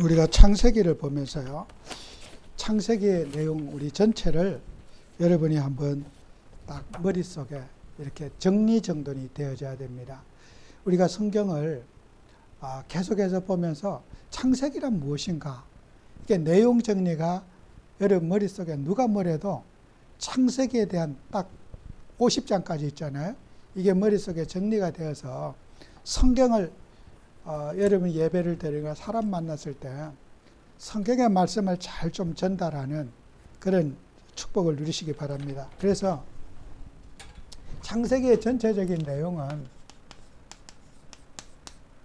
우리가 창세기를 보면서요, 창세기의 내용 우리 전체를 여러분이 한번 딱 머릿속에 이렇게 정리정돈이 되어져야 됩니다. 우리가 성경을 계속해서 보면서 창세기란 무엇인가, 이게 내용 정리가 여러분 머릿속에 누가 뭐래도 창세기에 대한 딱 50장까지 있잖아요. 이게 머릿속에 정리가 되어서 성경을 여러분이 예배를 드리거나 사람 만났을 때 성경의 말씀을 잘 좀 전달하는 그런 축복을 누리시기 바랍니다. 그래서 창세기의 전체적인 내용은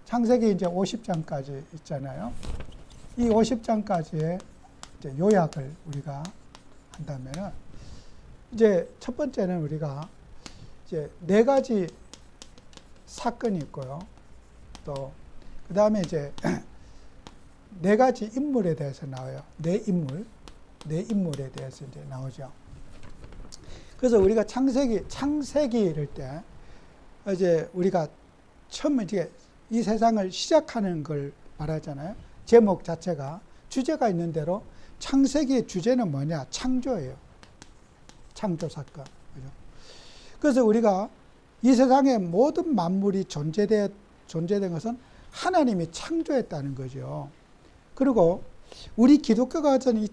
창세기 이제 50장까지 있잖아요. 이 50장까지의 이제 요약을 우리가 한다면은 이제 첫 번째는 우리가 이제 4가지 사건이 있고요. 또 그 다음에 이제 4가지 인물에 대해서 나와요. 네 인물에 대해서 이제 나오죠. 그래서 우리가 창세기 이럴 때 이제 우리가 처음 이제 이 세상을 시작하는 걸 말하잖아요. 제목 자체가 주제가 있는 대로 창세기의 주제는 뭐냐? 창조예요. 창조 사건. 그죠? 그래서 우리가 이 세상의 모든 만물이 존재된 것은 하나님이 창조했다는 거죠. 그리고 우리 기독교가 가진 이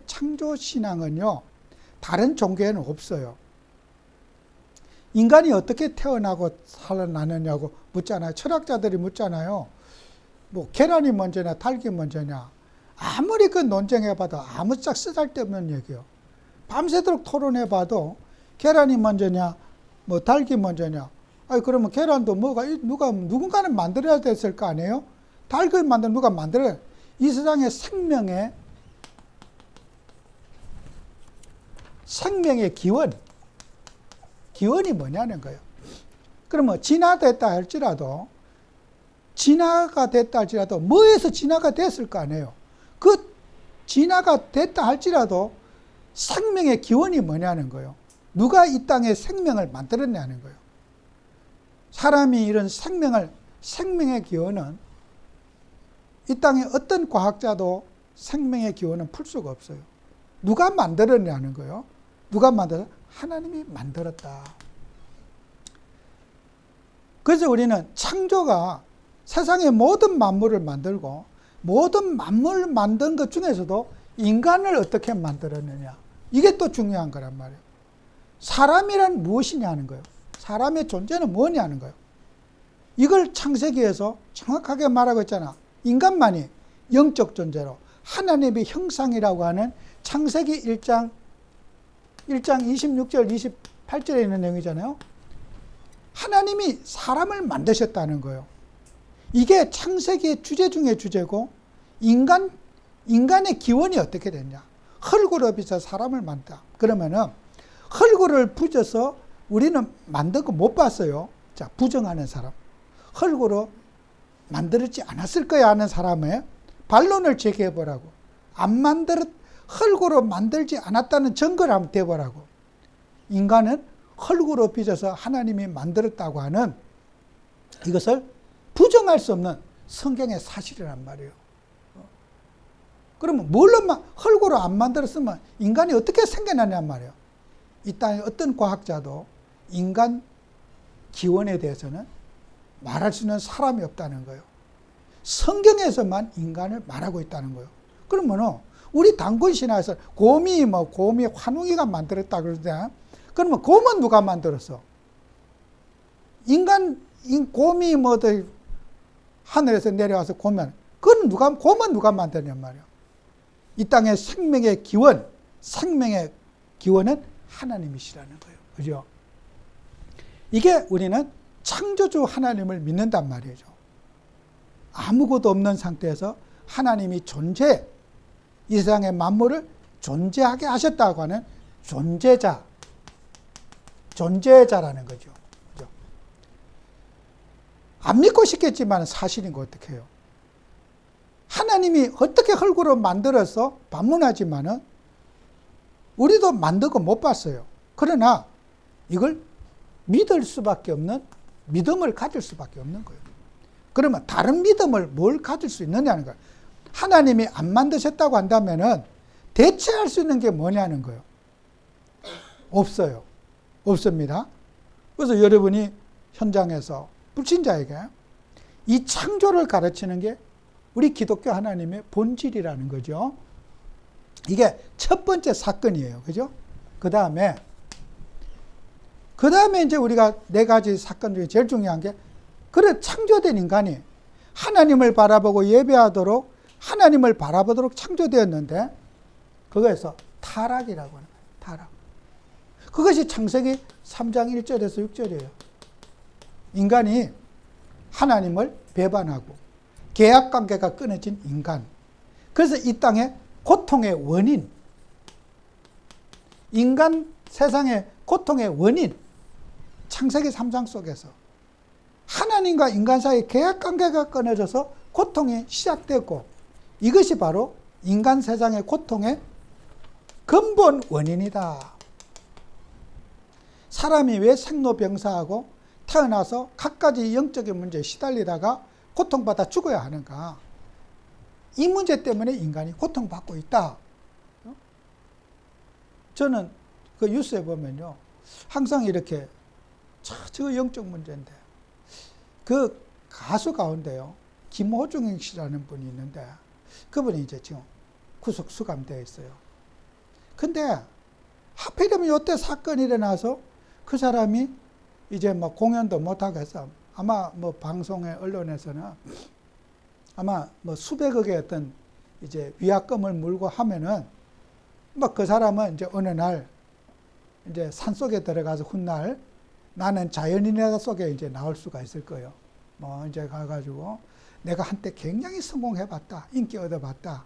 창조신앙은요, 다른 종교에는 없어요. 인간이 어떻게 태어나고 살아나느냐고 묻잖아요. 철학자들이 묻잖아요. 뭐 계란이 먼저냐 닭이 먼저냐. 아무리 그 논쟁해봐도 아무짝 쓰잘데없는 얘기예요. 밤새도록 토론해봐도 계란이 먼저냐 뭐 닭이 먼저냐. 아니 그러면 계란도 누군가는 만들어야 됐을 거 아니에요? 닭을 누가 만들어야. 이 세상의 생명의 기원이 뭐냐는 거예요. 그러면 진화가 됐다 할지라도 뭐에서 진화가 됐을 거 아니에요. 그 진화가 됐다 할지라도 생명의 기원이 뭐냐는 거예요. 누가 이 땅에 생명을 만들었냐는 거예요. 사람이 이런 생명의 기원은 이 땅에 어떤 과학자도 생명의 기원은 풀 수가 없어요. 누가 만들었냐는 거예요. 누가 만들었어? 하나님이 만들었다. 그래서 우리는 창조가 세상의 모든 만물을 만들고 모든 만물을 만든 것 중에서도 인간을 어떻게 만들었느냐. 이게 또 중요한 거란 말이에요. 사람이란 무엇이냐는 거예요. 사람의 존재는 뭐냐는 거예요. 이걸 창세기에서 정확하게 말하고 있잖아. 인간만이 영적 존재로 하나님의 형상이라고 하는 창세기 1장 26절 28절에 있는 내용이잖아요. 하나님이 사람을 만드셨다는 거예요. 이게 창세기의 주제 중에 주제고 인간의 기원이 어떻게 됐냐. 흙으로 빚어 사람을 만든다. 그러면은 흙으로 빚어서 우리는 만든 거 못 봤어요. 자, 부정하는 사람. 흙으로 만들지 않았을 거야 하는 사람의 반론을 제기해보라고. 흙으로 만들지 않았다는 증거를 한번 대보라고. 인간은 흙으로 빚어서 하나님이 만들었다고 하는 이것을 부정할 수 없는 성경의 사실이란 말이에요. 그러면 흙으로 안 만들었으면 인간이 어떻게 생겨나냔 말이에요. 이 땅에 어떤 과학자도 인간 기원에 대해서는 말할 수 있는 사람이 없다는 거예요. 성경에서만 인간을 말하고 있다는 거예요. 그러면 우리 당군 신화에서 곰이 환웅이가 만들었다 그러잖아요. 그러면 곰은 누가 만들었어? 곰이 하늘에서 내려와서 곰은 누가 만드냔 말이에요. 이 땅의 생명의 기원은 하나님이시라는 거예요. 그죠? 이게 우리는 창조주 하나님을 믿는단 말이죠. 아무것도 없는 상태에서 하나님이 이 세상의 만물을 존재하게 하셨다고 하는 존재자라는 거죠. 그죠? 안 믿고 싶겠지만 사실인 거 어떻게 해요? 하나님이 어떻게 흙으로 만들어서 반문하지만은 우리도 만들고 못 봤어요. 그러나 이걸 믿을 수밖에 없는 믿음을 가질 수밖에 없는 거예요. 그러면 다른 믿음을 뭘 가질 수 있느냐는 거예요. 하나님이 안 만드셨다고 한다면은 대체할 수 있는 게 뭐냐는 거예요. 없어요. 없습니다. 그래서 여러분이 현장에서 불신자에게 이 창조를 가르치는 게 우리 기독교 하나님의 본질이라는 거죠. 이게 첫 번째 사건이에요. 그죠? 그 다음에 이제 우리가 네 가지 사건 중에 제일 중요한 게, 그래, 창조된 인간이 하나님을 바라보고 예배하도록, 하나님을 바라보도록 창조되었는데, 그거에서 타락이라고 하는 거예요. 타락. 그것이 창세기 3장 1절에서 6절이에요. 인간이 하나님을 배반하고 계약관계가 끊어진 인간. 그래서 이 땅에 고통의 원인, 인간 세상의 고통의 원인, 창세기 3장 속에서 하나님과 인간 사이의 계약관계가 끊어져서 고통이 시작되고, 이것이 바로 인간 세상의 고통의 근본 원인이다. 사람이 왜 생로병사하고 태어나서 갖가지 영적인 문제에 시달리다가 고통받아 죽어야 하는가? 이 문제 때문에 인간이 고통받고 있다. 저는 그 뉴스에 보면요, 항상 이렇게, 저 영적 문제인데, 그 가수 가운데요, 김호중 씨라는 분이 있는데, 그분이 이제 지금 구속 수감되어 있어요. 근데 하필이면 이때 사건이 일어나서 그 사람이 이제 뭐 공연도 못하고 해서 아마 뭐 방송에 언론에서는 아마 뭐 수백억의 어떤 이제 위약금을 물고 하면은 뭐 그 사람은 이제 어느 날 이제 산 속에 들어가서 훗날 나는 자연인이다 속에 이제 나올 수가 있을 거예요. 뭐 이제 가가지고 내가 한때 굉장히 성공해봤다, 인기 얻어봤다,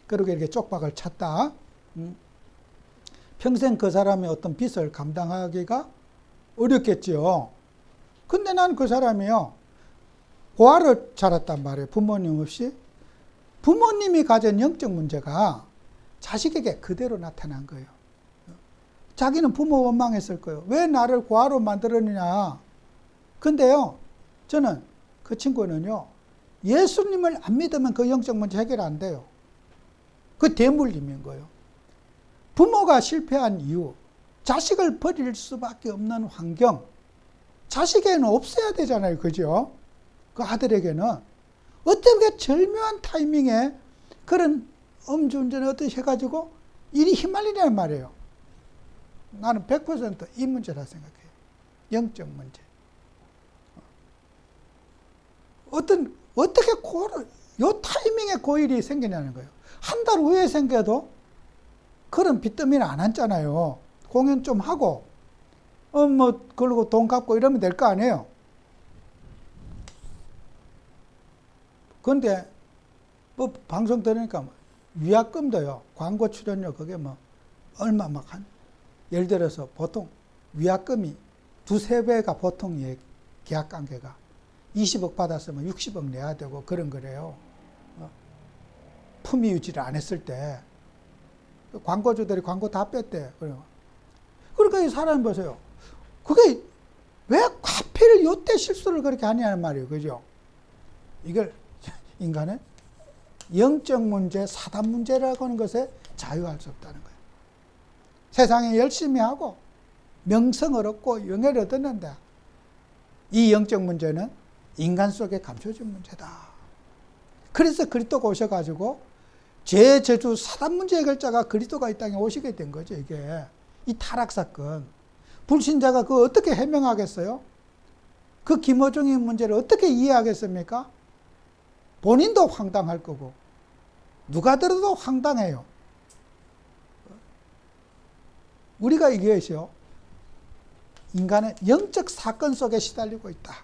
그리고 이렇게 쪽박을 찼다. 평생 그 사람의 어떤 빚을 감당하기가 어렵겠지요. 근데 난 그 사람이요, 고아로 자랐단 말이에요. 부모님 없이. 부모님이 가진 영적 문제가 자식에게 그대로 나타난 거예요. 자기는 부모 원망했을 거예요. 왜 나를 고아로 만들었느냐. 근데요, 저는 그 친구는요, 예수님을 안 믿으면 그 영적 문제 해결 안 돼요. 그 대물림인 거예요. 부모가 실패한 이유, 자식을 버릴 수밖에 없는 환경, 자식에게는 없어야 되잖아요. 그죠? 그 아들에게는 어떻게 절묘한 타이밍에 그런 음주운전을 어떻게 해가지고 일이 휘말리냐는 말이에요. 나는 100% 이 문제라 생각해요. 영적 문제. 어떻게 요 타이밍에 고일이 생기냐는 거예요. 한 달 후에 생겨도 그런 빚더미는 안 앉잖아요. 공연 좀 하고, 그러고 돈 갚고 이러면 될 거 아니에요. 그런데, 뭐, 방송 들으니까, 위약금도요, 광고 출연료, 그게 뭐, 얼마 예를 들어서 보통 위약금이 두세 배가 보통 계약 관계가 20억 받았으면 60억 내야 되고 그런 거래요. 품위 유지를 안 했을 때. 광고주들이 광고 다 뺐대. 그러니까 이 사람 보세요. 그게 왜 하필 요때 실수를 그렇게 하냐는 말이에요. 그죠? 이걸 인간은 영적 문제, 사단 문제라고 하는 것에 자유할 수 없다는 거예요. 세상에 열심히 하고 명성을 얻고 영예를 얻었는데 이 영적 문제는 인간 속에 감춰진 문제다. 그래서 그리스도가 오셔가지고 죄, 저주, 사단 문제 해결자가 그리스도가 이 땅에 오시게 된 거죠. 이게 이 타락사건. 불신자가 그거 어떻게 해명하겠어요? 그 김호중의 문제를 어떻게 이해하겠습니까? 본인도 황당할 거고 누가 들어도 황당해요. 우리가 이것이요, 인간은 영적 사건 속에 시달리고 있다.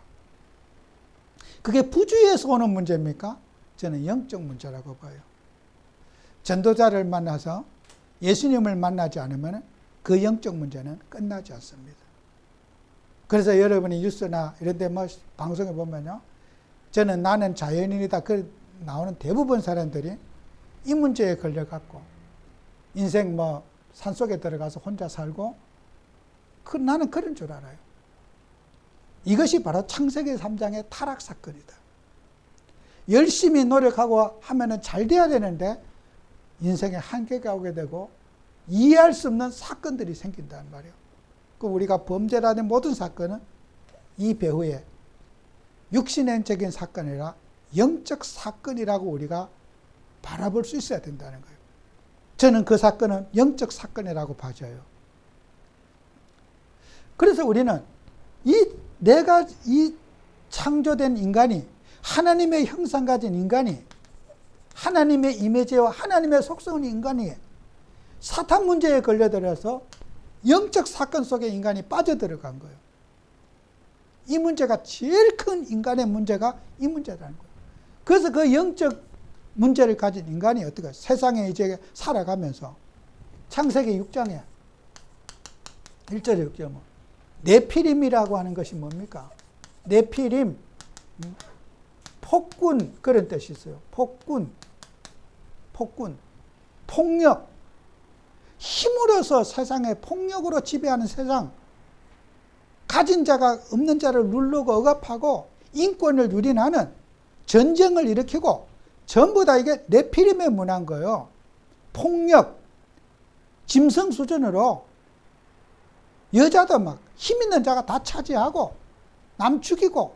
그게 부주의에서 오는 문제입니까? 저는 영적 문제라고 봐요. 전도자를 만나서 예수님을 만나지 않으면 그 영적 문제는 끝나지 않습니다. 그래서 여러분이 뉴스나 이런 데 뭐 방송에 보면요, 저는 나는 자연인이다 그 나오는 대부분 사람들이 이 문제에 걸려갖고 인생 뭐 산속에 들어가서 혼자 살고 나는 그런 줄 알아요. 이것이 바로 창세기 3장의 타락사건이다. 열심히 노력하고 하면은 잘 돼야 되는데 인생에 한계가 오게 되고 이해할 수 없는 사건들이 생긴단 말이에요. 그 우리가 범죄라는 모든 사건은 이 배후에 육신적인 사건이 아니라 영적 사건이라고 우리가 바라볼 수 있어야 된다는 거예요. 저는 그 사건은 영적 사건이라고 봐줘요. 그래서 우리는 이 창조된 인간이, 하나님의 형상 가진 인간이, 하나님의 이미지와 하나님의 속성의 인간이 사탄 문제에 걸려들어서 영적 사건 속에 인간이 빠져들어간 거예요. 이 문제가 제일 큰 인간의 문제가 이 문제라는 거예요. 그래서 그 영적 문제를 가진 인간이 어떻게 세상에 이제 살아가면서 창세기 6장에 1절에 6절 네피림이라고 하는 것이 뭡니까? 네피림, 폭군 그런 뜻이 있어요. 폭군, 폭력, 힘으로서 세상에 폭력으로 지배하는 세상, 가진 자가 없는 자를 누르고 억압하고 인권을 유린하는 전쟁을 일으키고 전부 다 이게 네피림의 문화인 거예요. 폭력, 짐승 수준으로 여자도 막 힘 있는 자가 다 차지하고 남 죽이고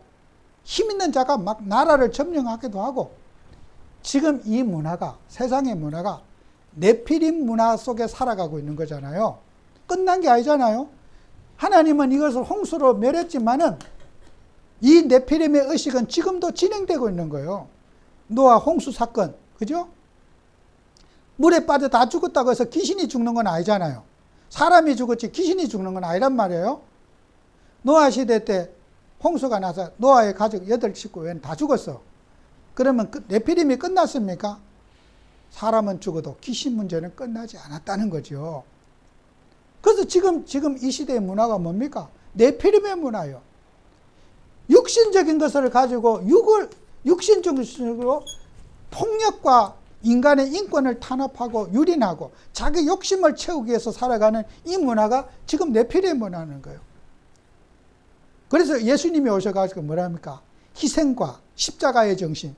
힘 있는 자가 막 나라를 점령하기도 하고 지금 이 문화가 세상의 문화가 네피림 문화 속에 살아가고 있는 거잖아요. 끝난 게 아니잖아요. 하나님은 이것을 홍수로 멸했지만은 이 네피림의 의식은 지금도 진행되고 있는 거예요. 노아 홍수 사건, 그죠? 물에 빠져 다 죽었다고 해서 귀신이 죽는 건 아니잖아요. 사람이 죽었지 귀신이 죽는 건 아니란 말이에요. 노아 시대 때 홍수가 나서 노아의 가족 8식구 다 죽었어. 그러면 네피림이 끝났습니까? 사람은 죽어도 귀신 문제는 끝나지 않았다는 거죠. 그래서 지금 이 시대의 문화가 뭡니까? 네피림의 문화예요. 육신적인 것을 가지고 육신적으로 폭력과 인간의 인권을 탄압하고 유린하고 자기 욕심을 채우기 위해서 살아가는 이 문화가 지금 네피림의 문화는 거예요. 그래서 예수님이 오셔가지고 뭐라 합니까? 희생과 십자가의 정신.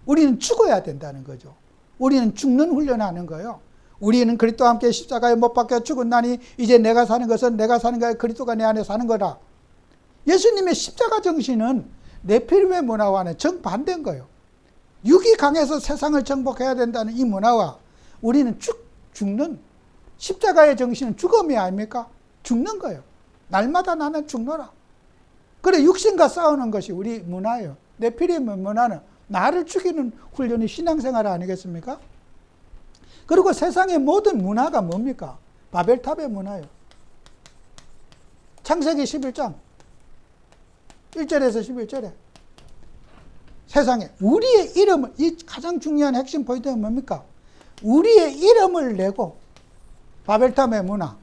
우리는 죽어야 된다는 거죠. 우리는 죽는 훈련하는 거예요. 우리는 그리스도와 함께 십자가에 못 박혀 죽었나니 이제 내가 사는 것은 내가 사는 거야. 그리스도가 내 안에 사는 거라. 예수님의 십자가 정신은 네피림의 문화와는 정반대인 거예요. 육이 강해서 세상을 정복해야 된다는 이 문화와 우리는 죽는 십자가의 정신은 죽음이 아닙니까? 죽는 거예요. 날마다 나는 죽노라. 그래 육신과 싸우는 것이 우리 문화예요. 네피림의 문화는 나를 죽이는 훈련이 신앙생활 아니겠습니까? 그리고 세상의 모든 문화가 뭡니까? 바벨탑의 문화예요. 창세기 11장 1절에서 11절에 세상에 우리의 이름을, 이 가장 중요한 핵심 포인트는 뭡니까? 우리의 이름을 내고 바벨탑의 문화,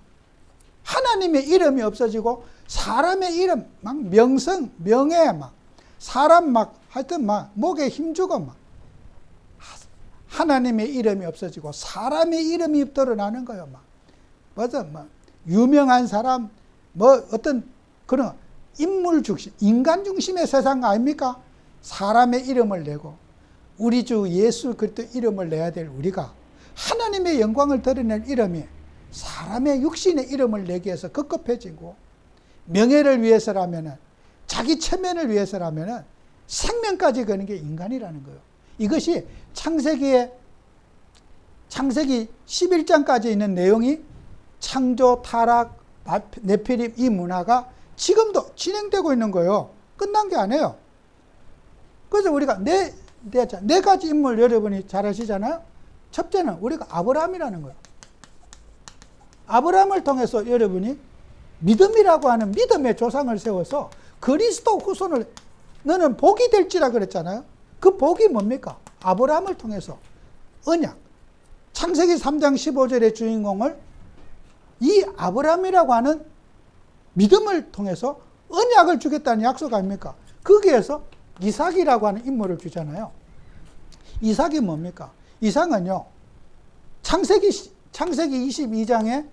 하나님의 이름이 없어지고 사람의 이름, 막 명성, 명예, 막 사람 막 하여튼 막 목에 힘주고 막 하나님의 이름이 없어지고 사람의 이름이 드러나는 거예요. 막 맞아, 막 유명한 사람, 뭐 어떤 그런 인물 중심, 인간 중심의 세상 아닙니까? 사람의 이름을 내고 우리 주 예수 그리스도 이름을 내야 될 우리가 하나님의 영광을 드러낼 이름이 사람의 육신의 이름을 내기 위해서 급급해지고 명예를 위해서라면은 자기 체면을 위해서라면은 생명까지 거는 게 인간이라는 거예요. 이것이 창세기 11장까지 있는 내용이 창조, 타락, 네피림 이 문화가 지금도 진행되고 있는 거예요. 끝난 게 아니에요. 그래서 우리가 네 가지 인물 여러분이 잘 아시잖아요. 첫째는 우리가 아브라함이라는 거예요. 아브라함을 통해서 여러분이 믿음이라고 하는 믿음의 조상을 세워서 그리스도 후손을 너는 복이 될지라 그랬잖아요. 그 복이 뭡니까? 아브라함을 통해서 언약. 창세기 3장 15절의 주인공을 이 아브라함이라고 하는 믿음을 통해서 언약을 주겠다는 약속 아닙니까? 거기에서 이삭이라고 하는 인물을 주잖아요. 이삭이 뭡니까? 이삭은요, 창세기 22장에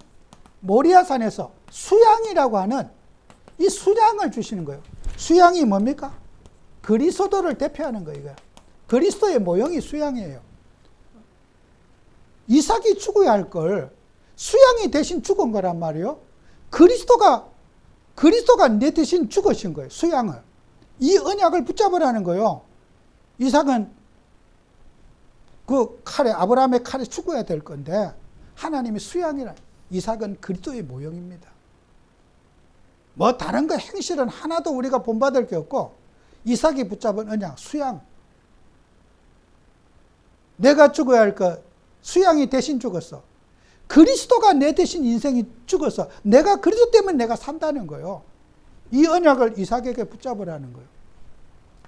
모리아산에서 수양이라고 하는 이 수양을 주시는 거예요. 수양이 뭡니까? 그리스도를 대표하는 거예요. 그리스도의 모형이 수양이에요. 이삭이 죽어야 할 걸 수양이 대신 죽은 거란 말이에요. 그리스도가 내 대신 죽으신 거예요. 수양을. 이 언약을 붙잡으라는 거예요. 이삭은 그 칼에, 아브라함의 칼에 죽어야 될 건데 하나님이 수양이라. 이삭은 그리스도의 모형입니다. 뭐 다른 거 행실은 하나도 우리가 본받을 게 없고 이삭이 붙잡은 언약, 수양. 내가 죽어야 할 것, 수양이 대신 죽었어. 그리스도가 내 대신 인생이 죽었어. 내가 그리스도 때문에 내가 산다는 거예요. 이 언약을 이삭에게 붙잡으라는 거예요.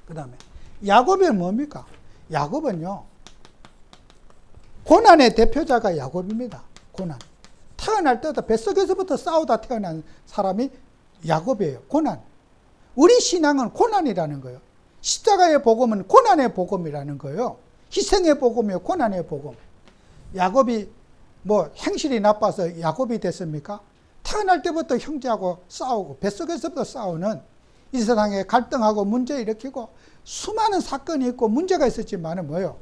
그 다음에 야곱은 뭡니까? 야곱은요, 고난의 대표자가 야곱입니다. 고난. 태어날 때부터 뱃속에서부터 싸우다 태어난 사람이 야곱이에요. 고난. 우리 신앙은 고난이라는 거예요. 십자가의 복음은 고난의 복음이라는 거예요. 희생의 복음이요, 고난의 복음. 야곱이 뭐 행실이 나빠서 야곱이 됐습니까? 태어날 때부터 형제하고 싸우고 뱃속에서부터 싸우는, 이 세상에 갈등하고 문제 일으키고 수많은 사건이 있고 문제가 있었지만은 뭐예요?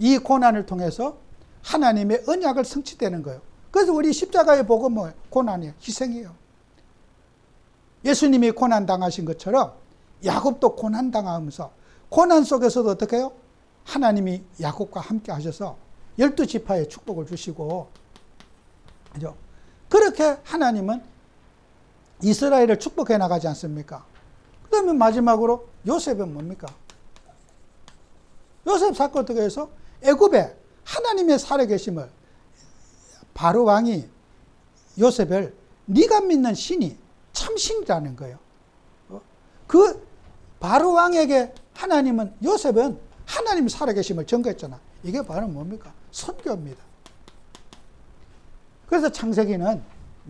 이 고난을 통해서 하나님의 언약을 성취되는 거예요. 그래서 우리 십자가의 복음은 고난이에요. 희생이에요. 예수님이 고난 당하신 것처럼 야곱도 고난 당하면서 고난 속에서도 어떻게 해요? 하나님이 야곱과 함께 하셔서 12지파의 축복을 주시고, 그죠? 그렇게 하나님은 이스라엘을 축복해 나가지 않습니까? 그 다음에 마지막으로 요셉은 뭡니까? 요셉 사건 어떻게 해서 애굽에 하나님의 살아계심을, 바로 왕이 요셉을 네가 믿는 신이 참신이라는 거예요. 그 바로 왕에게 하나님은, 요셉은 하나님 살아계심을 증거했잖아. 이게 바로 뭡니까? 선교입니다. 그래서 창세기는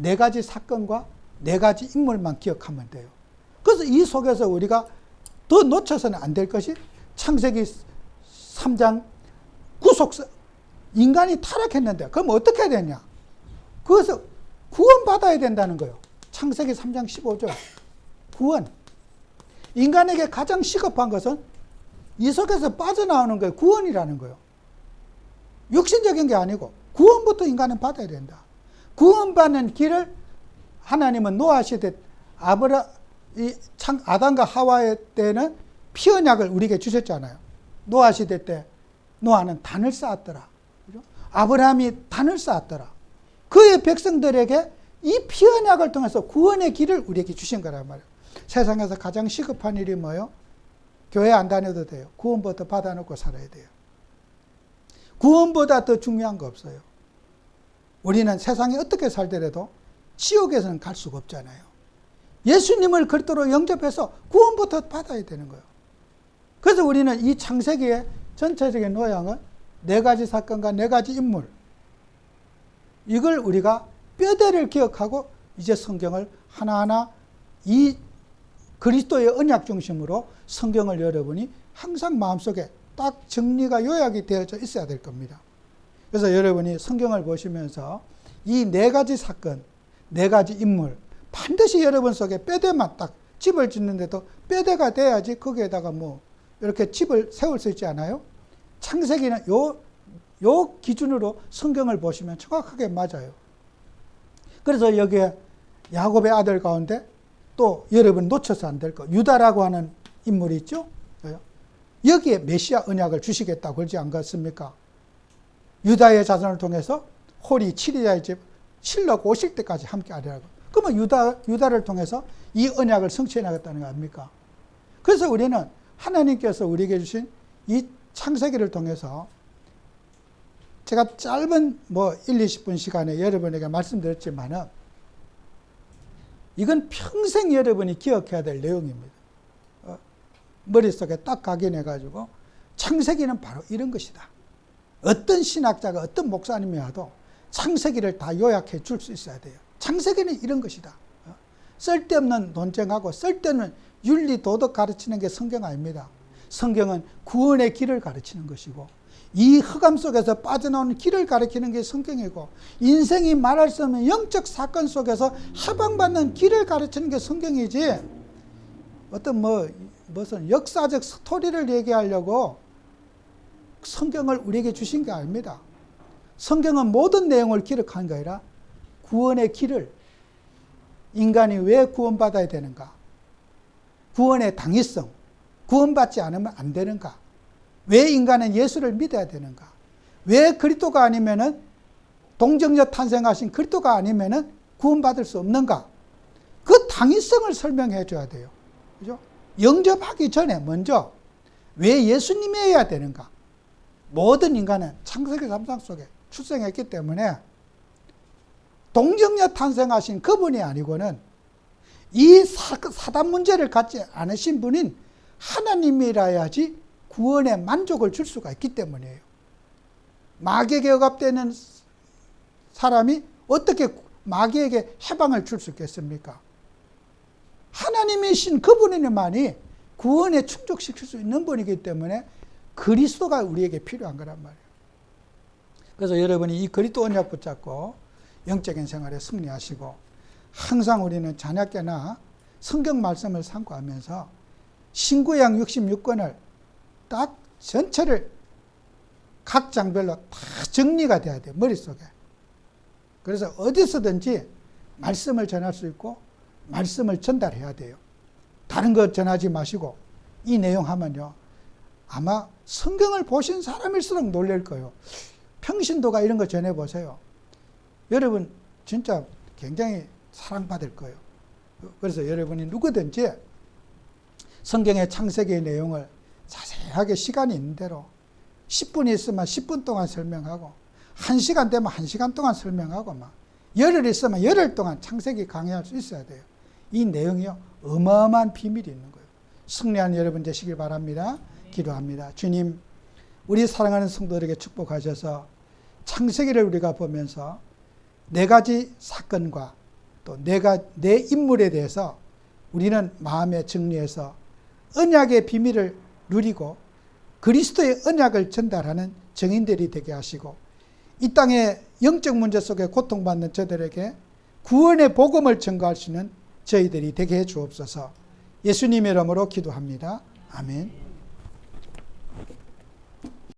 4가지 사건과 4가지 인물만 기억하면 돼요. 그래서 이 속에서 우리가 더 놓쳐서는 안 될 것이 창세기 3장 구속사, 인간이 타락했는데 그럼 어떻게 해야 되냐? 그것을 구원받아야 된다는 거예요. 창세기 3장 15절. 구원. 인간에게 가장 시급한 것은 이 속에서 빠져나오는 거예요. 구원이라는 거예요. 육신적인 게 아니고 구원부터 인간은 받아야 된다. 구원받는 길을 하나님은 노아 시대 아담과 하와의 때는 피 언약을 우리에게 주셨잖아요. 노아 시대 때 노아는 단을 쌓았더라. 그죠? 아브라함이 단을 쌓았더라. 그의 백성들에게 이 피 언약을 통해서 구원의 길을 우리에게 주신 거란 말이에요. 세상에서 가장 시급한 일이 뭐예요? 교회 안 다녀도 돼요. 구원부터 받아놓고 살아야 돼요. 구원보다 더 중요한 거 없어요. 우리는 세상에 어떻게 살더라도 지옥에서는 갈 수가 없잖아요. 예수님을 그리스도로 영접해서 구원부터 받아야 되는 거예요. 그래서 우리는 이 창세기의 전체적인 노양은 4가지 사건과 4가지 인물, 이걸 우리가 뼈대를 기억하고 이제 성경을 하나하나 이 그리스도의 언약 중심으로 성경을 여러분이 항상 마음속에 딱 정리가 요약이 되어져 있어야 될 겁니다. 그래서 여러분이 성경을 보시면서 이 4가지 사건, 4가지 인물, 반드시 여러분 속에 뼈대만 딱 집을 짓는데도 뼈대가 돼야지 거기에다가 뭐 이렇게 집을 세울 수 있지 않아요? 창세기는 요 기준으로 성경을 보시면 정확하게 맞아요. 그래서 여기에 야곱의 아들 가운데 또 여러분 놓쳐서 안 될 거, 유다라고 하는 인물이 있죠? 여기에 메시아 언약을 주시겠다고 그러지 않겠습니까? 유다의 자손을 통해서 홀이 치리자의 집 실록 오실 때까지 함께 하리라고. 그러면 유다를 통해서 이 언약을 성취해 나갔다는 거 아닙니까? 그래서 우리는 하나님께서 우리에게 주신 이 창세기를 통해서 제가 짧은 1, 20분 시간에 여러분에게 말씀드렸지만은 이건 평생 여러분이 기억해야 될 내용입니다. 머릿속에 딱 각인해가지고 창세기는 바로 이런 것이다. 어떤 신학자가 어떤 목사님이 와도 창세기를 다 요약해 줄 수 있어야 돼요. 창세기는 이런 것이다. 쓸데없는 논쟁하고 쓸데없는 윤리 도덕 가르치는 게 성경 아닙니다. 성경은 구원의 길을 가르치는 것이고 이 흑암 속에서 빠져나오는 길을 가르치는 게 성경이고 인생이 말할 수 없는 영적 사건 속에서 해방받는 길을 가르치는 게 성경이지 어떤 무슨 역사적 스토리를 얘기하려고 성경을 우리에게 주신 게 아닙니다. 성경은 모든 내용을 기록한 게 아니라 구원의 길을, 인간이 왜 구원받아야 되는가, 구원의 당위성, 구원받지 않으면 안 되는가, 왜 인간은 예수를 믿어야 되는가, 왜 그리스도가 아니면은, 동정녀 탄생하신 그리스도가 아니면은 구원받을 수 없는가, 그 당위성을 설명해 줘야 돼요. 그죠? 영접하기 전에 먼저 왜 예수님이어야 되는가. 모든 인간은 창세기 3장 속에 출생했기 때문에 동정녀 탄생하신 그분이 아니고는 이 사단 문제를 갖지 않으신 분인 하나님이라야지 구원의 만족을 줄 수가 있기 때문이에요. 마귀에게 억압되는 사람이 어떻게 마귀에게 해방을 줄 수 있겠습니까? 하나님이신 그분이만이 구원에 충족시킬 수 있는 분이기 때문에 그리스도가 우리에게 필요한 거란 말이에요. 그래서 여러분이 이 그리스도 언약 붙잡고 영적인 생활에 승리하시고, 항상 우리는 자녀께나 성경 말씀을 참고하면서 신구약 66권을 딱 전체를 각 장별로 다 정리가 돼야 돼요, 머릿속에. 그래서 어디서든지 말씀을 전할 수 있고 말씀을 전달해야 돼요. 다른 거 전하지 마시고 이 내용 하면요, 아마 성경을 보신 사람일수록 놀랄 거예요. 평신도가 이런 거 전해보세요. 여러분 진짜 굉장히 사랑받을 거예요. 그래서 여러분이 누구든지 성경의 창세기의 내용을 자세하게 시간이 있는 대로 10분이 있으면 10분 동안 설명하고, 1시간 되면 1시간 동안 설명하고, 막 열흘 있으면 열흘 동안 창세기 강의할 수 있어야 돼요. 이 내용이요, 어마어마한 비밀이 있는 거예요. 승리하는 여러분 되시길 바랍니다. 기도합니다. 주님, 우리 사랑하는 성도들에게 축복하셔서 창세기를 우리가 보면서 4가지 사건과 또 내 인물에 대해서 우리는 마음에 정리해서 언약의 비밀을 누리고 그리스도의 언약을 전달하는 증인들이 되게 하시고, 이 땅의 영적 문제 속에 고통받는 저들에게 구원의 복음을 전가할 수 있는 저희들이 되게 해 주옵소서. 예수님의 이름으로 기도합니다. 아멘.